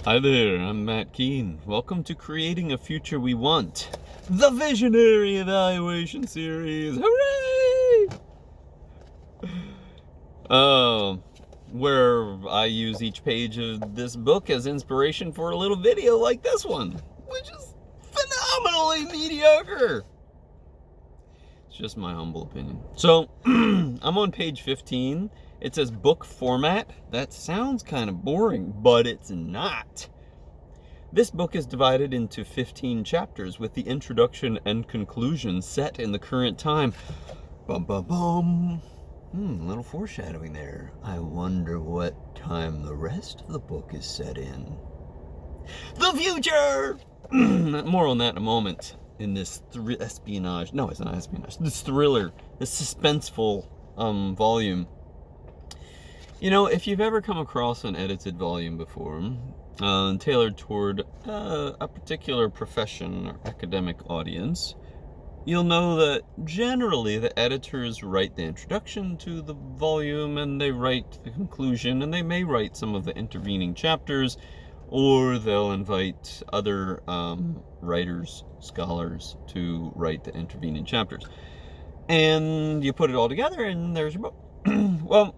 Hi there, I'm Matt Keene. Welcome to Creating a Future We Want, the Visionary Evaluation Series. Hooray! Where I use each page of this book as inspiration for a little video like this one, which is phenomenally mediocre. It's just my humble opinion. So, I'm on page 15. It says book format. That sounds kind of boring, but it's not. This book is divided into 15 chapters with the introduction and conclusion set in the current time. Bum, bum, bum. Little foreshadowing there. I wonder what time the rest of the book is set in. The future! More on that in a moment. In this espionage. No, it's not espionage. This thriller. This suspenseful volume. You know, if you've ever come across an edited volume before, tailored toward a particular profession or academic audience, you'll know that generally the editors write the introduction to the volume and they write the conclusion, and they may write some of the intervening chapters, or they'll invite other writers, scholars, to write the intervening chapters. And you put it all together and there's your book. Well,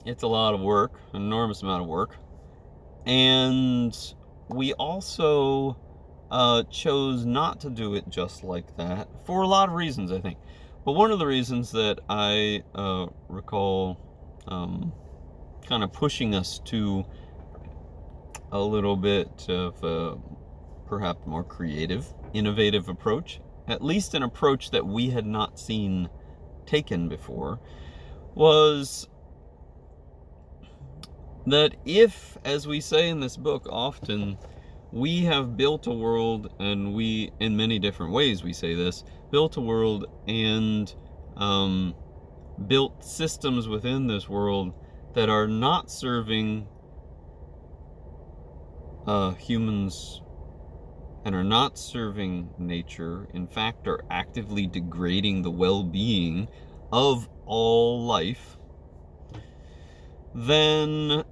it's a lot of work, an enormous amount of work. And we also chose not to do it just like that for a lot of reasons, I think. But one of the reasons that I recall kind of pushing us to a little bit of a perhaps more creative, innovative approach, at least an approach that we had not seen taken before, was that if, as we say in this book often, we have built a world, and we, in many different ways we say this, built a world and built systems within this world that are not serving humans and are not serving nature, in fact are actively degrading the well-being of all life, then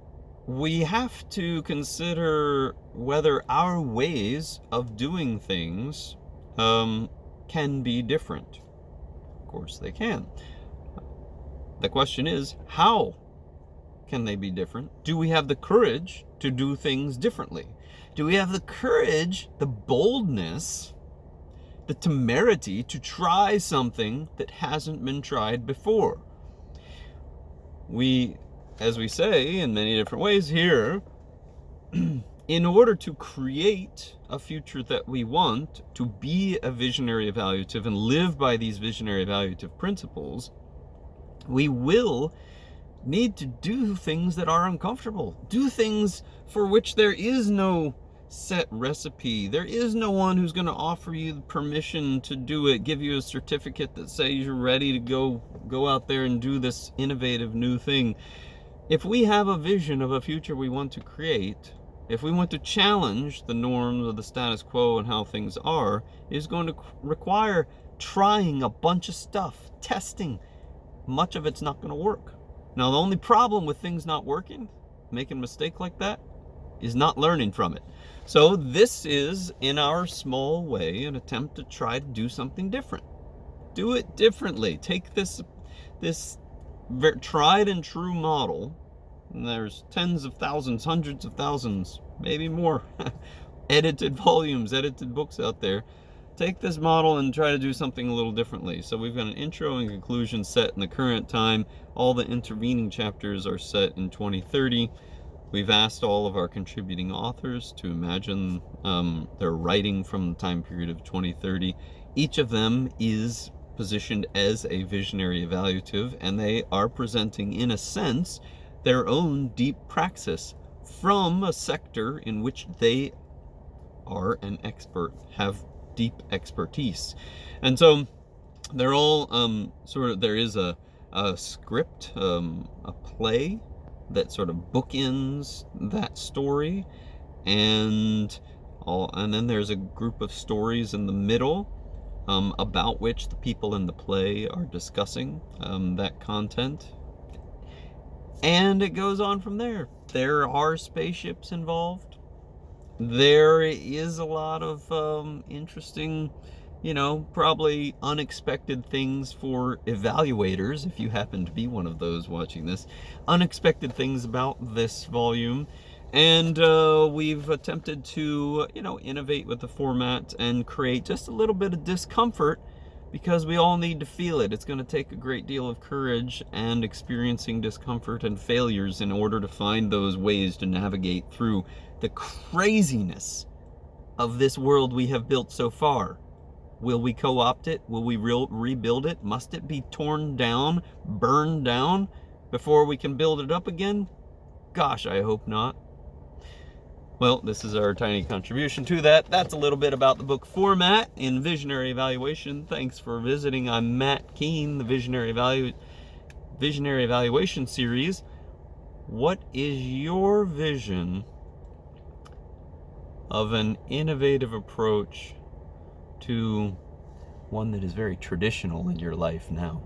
we have to consider whether our ways of doing things can be different. Of course they can. The question is, how can they be different? Do we have the courage to do things differently? Do we have the courage, the boldness, the temerity to try something that hasn't been tried before? We, as we say in many different ways here, in order to create a future that we want, to be a visionary evaluative and live by these visionary evaluative principles, we will need to do things that are uncomfortable. Do things for which there is no set recipe. There is no one who's going to offer you the permission to do it, give you a certificate that says you're ready to go out there and do this innovative new thing. If we have a vision of a future we want to create, if we want to challenge the norms of the status quo and how things are, it's going to require trying a bunch of stuff, testing. Much of it's not going to work. Now, the only problem with things not working, making a mistake like that, is not learning from it. So this is, in our small way, an attempt to try to do something different. Do it differently. Take this tried and true model, and there's tens of thousands, hundreds of thousands, maybe more, edited volumes, edited books out there. Take this model and try to do something a little differently. So we've got an intro and conclusion set in the current time. All the intervening chapters are set in 2030. We've asked all of our contributing authors to imagine their writing from the time period of 2030. Each of them is positioned as a visionary evaluative, and they are presenting, in a sense, their own deep praxis from a sector in which they are an expert, have deep expertise. And so they're all there is a script, a play that sort of bookends that story, and then there's a group of stories in the middle about which the people in the play are discussing that content. And it goes on from there. there are spaceships involved. There is a lot of interesting, probably unexpected things for evaluators, if you happen to be one of those watching this. Unexpected things about this volume. And we've attempted to, innovate with the format and create just a little bit of discomfort, because we all need to feel it. It's going to take a great deal of courage and experiencing discomfort and failures in order to find those ways to navigate through the craziness of this world we have built so far. Will we co-opt it? Will we rebuild it? Must it be torn down, burned down, before we can build it up again? Gosh, I hope not. Well, this is our tiny contribution to that. That's a little bit about the book format in Visionary Evaluation. Thanks for visiting. I'm Matt Keene, the Visionary Evaluation series. What is your vision of an innovative approach to one that is very traditional in your life now?